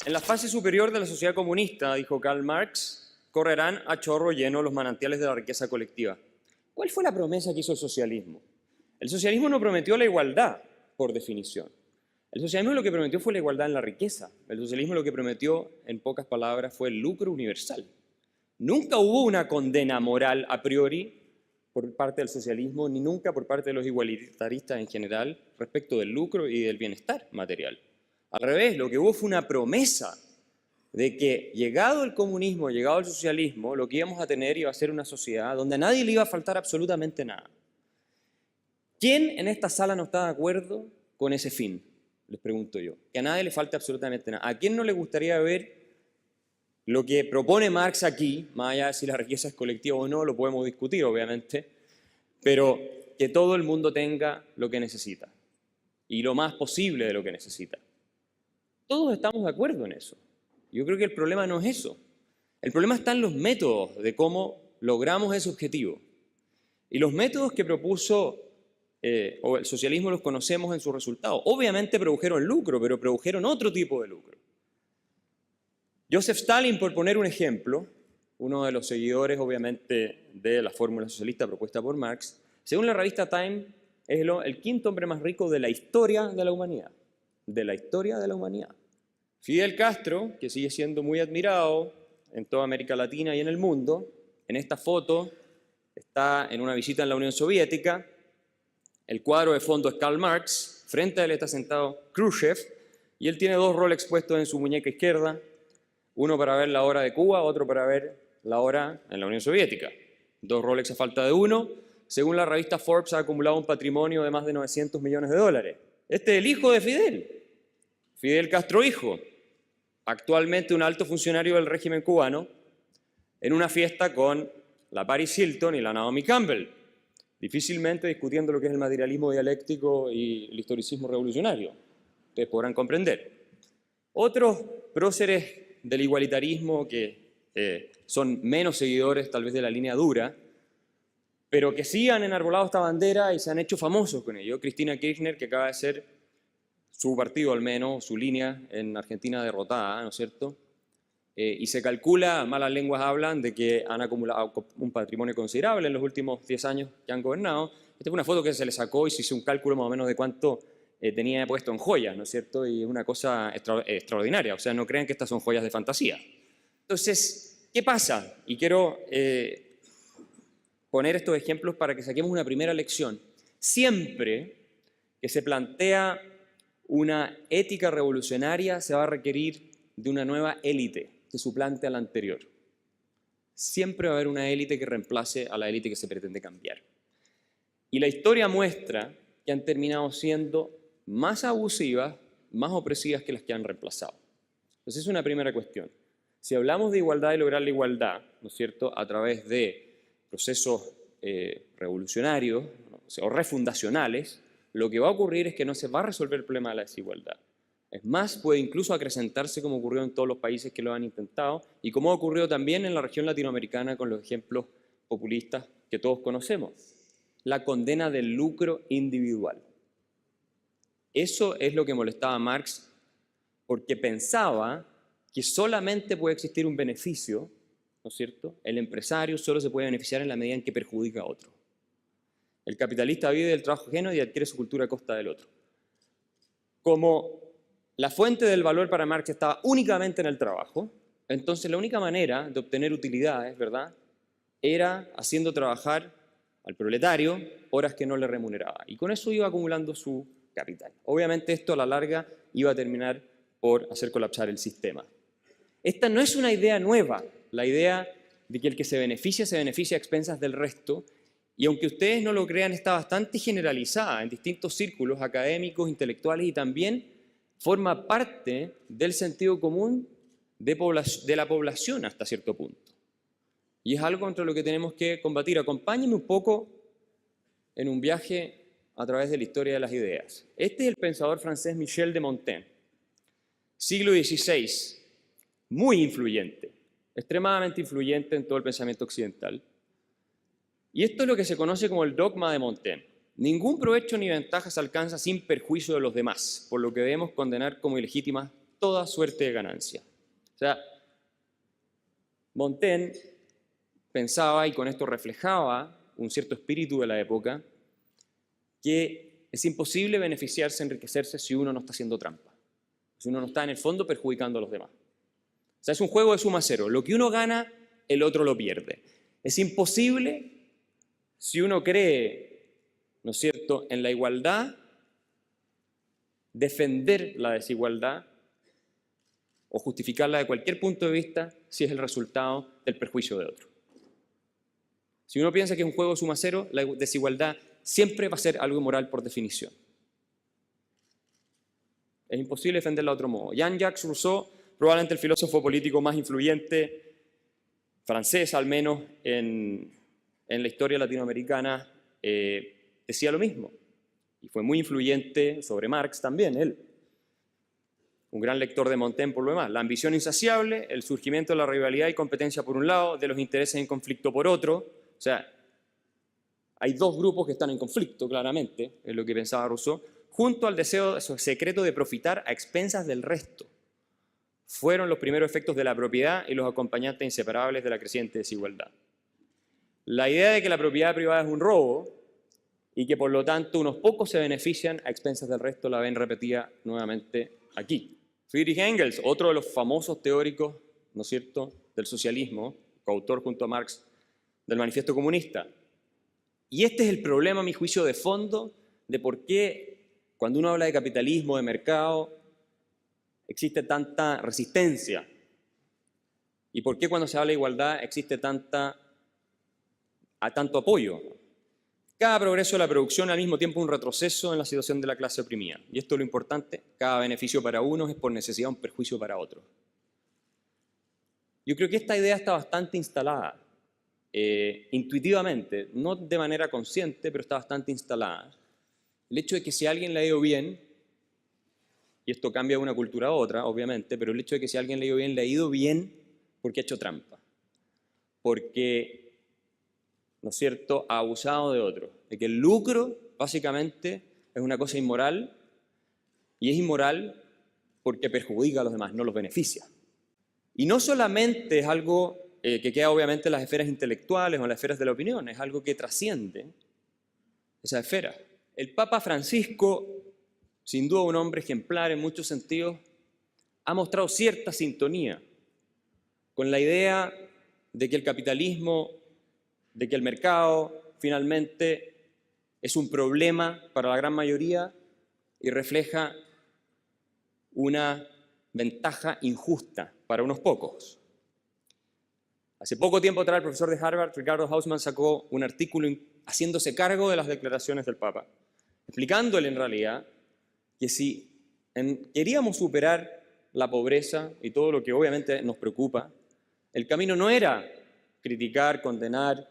En la fase superior de la sociedad comunista, dijo Karl Marx, correrán a chorro lleno los manantiales de la riqueza colectiva. ¿Cuál fue la promesa que hizo el socialismo? El socialismo no prometió la igualdad, por definición. El socialismo lo que prometió fue la igualdad en la riqueza. El socialismo lo que prometió, en pocas palabras, fue el lucro universal. Nunca hubo una condena moral a priori por parte del socialismo, ni nunca por parte de los igualitaristas en general, respecto del lucro y del bienestar material. Al revés, lo que hubo fue una promesa de que, llegado el comunismo, llegado el socialismo, lo que íbamos a tener iba a ser una sociedad donde a nadie le iba a faltar absolutamente nada. ¿Quién en esta sala no está de acuerdo con ese fin? Les pregunto yo. Que a nadie le falte absolutamente nada. ¿A quién no le gustaría ver lo que propone Marx aquí, más allá de si la riqueza es colectiva o no, lo podemos discutir obviamente, pero que todo el mundo tenga lo que necesita y lo más posible de lo que necesita? Todos estamos de acuerdo en eso. Yo creo que el problema no es eso. El problema está en los métodos de cómo logramos ese objetivo. Y los métodos que propuso o el socialismo los conocemos en sus resultados. Obviamente produjeron lucro, pero produjeron otro tipo de lucro. Joseph Stalin, por poner un ejemplo, uno de los seguidores, obviamente, de la fórmula socialista propuesta por Marx, según la revista Time, es el quinto hombre más rico de la historia de la humanidad. De la historia de la humanidad. Fidel Castro, que sigue siendo muy admirado en toda América Latina y en el mundo, en esta foto está en una visita en la Unión Soviética. El cuadro de fondo es Karl Marx, frente a él está sentado Khrushchev, y él tiene dos Rolex puestos en su muñeca izquierda, uno para ver la hora de Cuba, otro para ver la hora en la Unión Soviética. Dos Rolex a falta de uno. Según la revista Forbes, ha acumulado un patrimonio de más de 900 millones de dólares. Este es el hijo de Fidel, Fidel Castro hijo, actualmente un alto funcionario del régimen cubano, en una fiesta con la Paris Hilton y la Naomi Campbell, difícilmente discutiendo lo que es el materialismo dialéctico y el historicismo revolucionario. Ustedes podrán comprender. Otros próceres del igualitarismo que son menos seguidores tal vez de la línea dura, pero que sí han enarbolado esta bandera y se han hecho famosos con ello. Cristina Kirchner, que acaba de ser su partido al menos, su línea en Argentina derrotada, ¿no es cierto? Y se calcula, malas lenguas hablan, de que han acumulado un patrimonio considerable en los últimos 10 años que han gobernado. Esta es una foto que se le sacó y se hizo un cálculo más o menos de cuánto tenía puesto en joyas, ¿no es cierto? Y es una cosa extraordinaria, o sea, no crean que estas son joyas de fantasía. Entonces, ¿qué pasa? Y quiero poner estos ejemplos para que saquemos una primera lección. Siempre que se plantea una ética revolucionaria, se va a requerir de una nueva élite que suplante a la anterior. Siempre va a haber una élite que reemplace a la élite que se pretende cambiar. Y la historia muestra que han terminado siendo más abusivas, más opresivas que las que han reemplazado. Entonces, es una primera cuestión. Si hablamos de igualdad y lograr la igualdad, ¿no es cierto?, a través de procesos revolucionarios, ¿no?, o refundacionales, lo que va a ocurrir es que no se va a resolver el problema de la desigualdad. Es más, puede incluso acrecentarse como ocurrió en todos los países que lo han intentado y como ha ocurrido también en la región latinoamericana con los ejemplos populistas que todos conocemos. La condena del lucro individual. Eso es lo que molestaba a Marx, porque pensaba que solamente puede existir un beneficio, ¿no es cierto? El empresario solo se puede beneficiar en la medida en que perjudica a otro. El capitalista vive del trabajo ajeno y adquiere su cultura a costa del otro. Como la fuente del valor para Marx estaba únicamente en el trabajo, entonces la única manera de obtener utilidades, ¿verdad?, era haciendo trabajar al proletario horas que no le remuneraba. Y con eso iba acumulando su capital. Obviamente esto a la larga iba a terminar por hacer colapsar el sistema. Esta no es una idea nueva, la idea de que el que se beneficia a expensas del resto, y aunque ustedes no lo crean, está bastante generalizada en distintos círculos académicos, intelectuales y también forma parte del sentido común de la población hasta cierto punto. Y es algo contra lo que tenemos que combatir. Acompáñenme un poco en un viaje a través de la historia de las ideas. Este es el pensador francés Michel de Montaigne, siglo XVI, muy influyente, extremadamente influyente en todo el pensamiento occidental. Y esto es lo que se conoce como el dogma de Montaigne. Ningún provecho ni ventaja se alcanza sin perjuicio de los demás, por lo que debemos condenar como ilegítimas toda suerte de ganancia. O sea, Montaigne pensaba, y con esto reflejaba un cierto espíritu de la época, que es imposible beneficiarse, enriquecerse si uno no está haciendo trampa, si uno no está en el fondo perjudicando a los demás. O sea, es un juego de suma cero. Lo que uno gana, el otro lo pierde. Es imposible, si uno cree, ¿no es cierto?, en la igualdad, defender la desigualdad o justificarla de cualquier punto de vista si es el resultado del perjuicio de otro. Si uno piensa que es un juego de suma cero, la desigualdad siempre va a ser algo inmoral por definición. Es imposible defenderla de otro modo. Jean-Jacques Rousseau, probablemente el filósofo político más influyente, francés al menos, en la historia latinoamericana, decía lo mismo. Y fue muy influyente sobre Marx también, él. Un gran lector de Montaigne por lo demás. La ambición insaciable, el surgimiento de la rivalidad y competencia por un lado, de los intereses en conflicto por otro. O sea, hay dos grupos que están en conflicto, claramente, es lo que pensaba Rousseau, junto al deseo secreto de profitar a expensas del resto. Fueron los primeros efectos de la propiedad y los acompañantes inseparables de la creciente desigualdad. La idea de que la propiedad privada es un robo y que por lo tanto unos pocos se benefician a expensas del resto la ven repetida nuevamente aquí. Friedrich Engels, otro de los famosos teóricos, ¿no es cierto?, del socialismo, coautor junto a Marx del Manifiesto Comunista. Y este es el problema, a mi juicio, de fondo de por qué cuando uno habla de capitalismo, de mercado, existe tanta resistencia. Y por qué cuando se habla de igualdad existe tanto apoyo. Cada progreso de la producción al mismo tiempo un retroceso en la situación de la clase oprimida. Y esto es lo importante, cada beneficio para unos es por necesidad un perjuicio para otros. Yo creo que esta idea está bastante instalada, intuitivamente, no de manera consciente, pero está bastante instalada. El hecho de que si a alguien le ha ido bien, y esto cambia de una cultura a otra, obviamente, pero el hecho de que si a alguien le ha ido bien porque ha hecho trampa, porque, ¿no es cierto?, ha abusado de otro, de que el lucro, básicamente, es una cosa inmoral, y es inmoral porque perjudica a los demás, no los beneficia. Y no solamente es algo que queda obviamente en las esferas intelectuales o en las esferas de la opinión, es algo que trasciende esa esfera. El Papa Francisco, sin duda un hombre ejemplar en muchos sentidos, ha mostrado cierta sintonía con la idea de que el capitalismo, de que el mercado finalmente es un problema para la gran mayoría y refleja una ventaja injusta para unos pocos. Hace poco tiempo atrás el profesor de Harvard, Ricardo Hausmann, sacó un artículo haciéndose cargo de las declaraciones del Papa, explicándole en realidad que si queríamos superar la pobreza y todo lo que obviamente nos preocupa, el camino no era criticar, condenar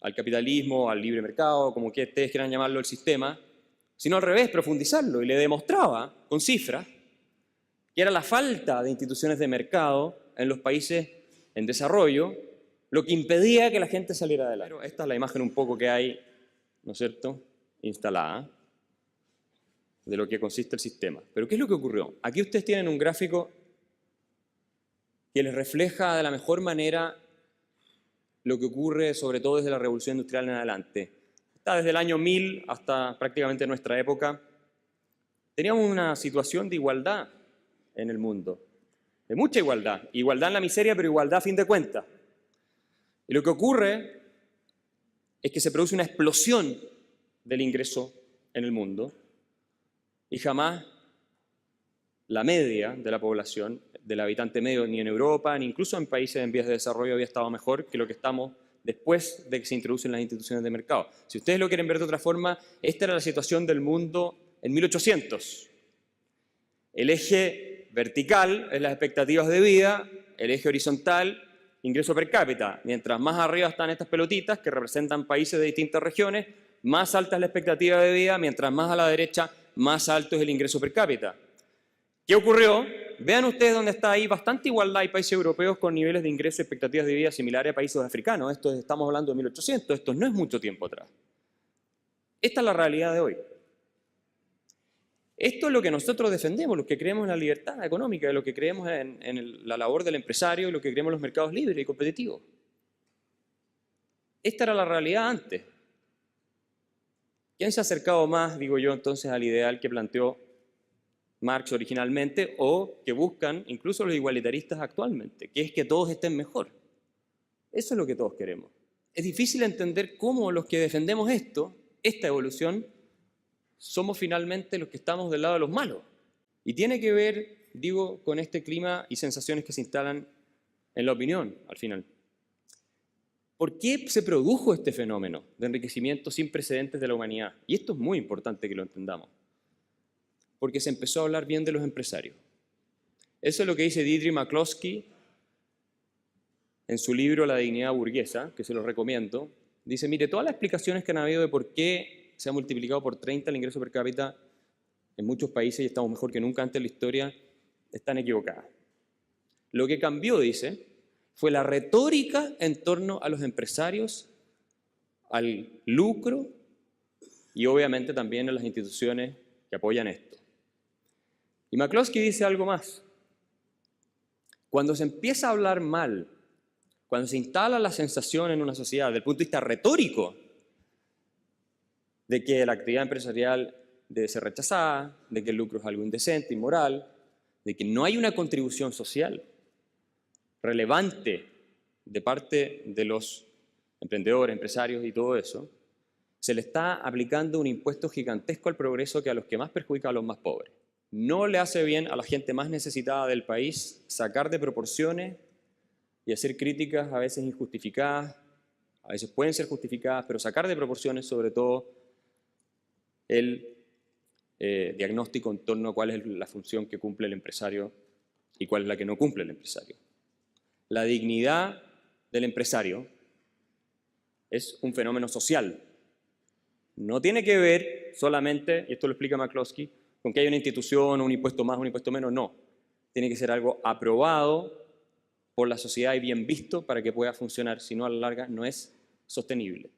al capitalismo, al libre mercado, como que ustedes quieran llamarlo, el sistema, sino al revés, profundizarlo. Y le demostraba con cifras que era la falta de instituciones de mercado en los países en desarrollo lo que impedía que la gente saliera adelante. Pero esta es la imagen un poco que hay, ¿no es cierto?, instalada de lo que consiste el sistema. Pero ¿qué es lo que ocurrió? Aquí ustedes tienen un gráfico que les refleja de la mejor manera lo que ocurre sobre todo desde la Revolución Industrial en adelante. Está desde el año 1000 hasta prácticamente nuestra época. Teníamos una situación de igualdad en el mundo, de mucha igualdad. Igualdad en la miseria, pero igualdad a fin de cuentas. Y lo que ocurre es que se produce una explosión del ingreso en el mundo y jamás la media de la población, del habitante medio, ni en Europa, ni incluso en países en vías de desarrollo había estado mejor que lo que estamos después de que se introducen las instituciones de mercado. Si ustedes lo quieren ver de otra forma, esta era la situación del mundo en 1800. El eje vertical es las expectativas de vida, el eje horizontal, ingreso per cápita. Mientras más arriba están estas pelotitas que representan países de distintas regiones, más alta es la expectativa de vida, mientras más a la derecha, más alto es el ingreso per cápita. ¿Qué ocurrió? Vean ustedes dónde está ahí bastante igualdad. Hay países europeos con niveles de ingreso y expectativas de vida similares a países africanos. Estamos hablando de 1800, esto no es mucho tiempo atrás. Esta es la realidad de hoy. Esto es lo que nosotros defendemos, los que creemos en la libertad económica, lo que creemos en la labor del empresario y lo que creemos en los mercados libres y competitivos. Esta era la realidad antes. ¿Quién se ha acercado más, digo yo, entonces al ideal que planteó Marx originalmente o que buscan incluso los igualitaristas actualmente, que es que todos estén mejor? Eso es lo que todos queremos. Es difícil entender cómo los que defendemos esta evolución, somos finalmente los que estamos del lado de los malos. Y tiene que ver, digo, con este clima y sensaciones que se instalan en la opinión, al final. ¿Por qué se produjo este fenómeno de enriquecimiento sin precedentes de la humanidad? Y esto es muy importante que lo entendamos. Porque se empezó a hablar bien de los empresarios. Eso es lo que dice Deirdre McCloskey en su libro La dignidad burguesa, que se lo recomiendo. Dice, mire, todas las explicaciones que han habido de por qué se ha multiplicado por 30 el ingreso per cápita en muchos países y estamos mejor que nunca antes en la historia, están equivocadas. Lo que cambió, dice, fue la retórica en torno a los empresarios, al lucro y obviamente también a las instituciones que apoyan esto. Y McCloskey dice algo más. Cuando se empieza a hablar mal, cuando se instala la sensación en una sociedad desde el punto de vista retórico de que la actividad empresarial debe ser rechazada, de que el lucro es algo indecente, inmoral, de que no hay una contribución social relevante de parte de los emprendedores, empresarios y todo eso, se le está aplicando un impuesto gigantesco al progreso que a los que más perjudica a los más pobres. No le hace bien a la gente más necesitada del país sacar de proporciones y hacer críticas a veces injustificadas, a veces pueden ser justificadas, pero sacar de proporciones sobre todo el diagnóstico en torno a cuál es la función que cumple el empresario y cuál es la que no cumple el empresario. La dignidad del empresario es un fenómeno social. No tiene que ver solamente, y esto lo explica McCloskey, con que haya una institución, un impuesto más, un impuesto menos, no. Tiene que ser algo aprobado por la sociedad y bien visto para que pueda funcionar, si no a la larga no es sostenible.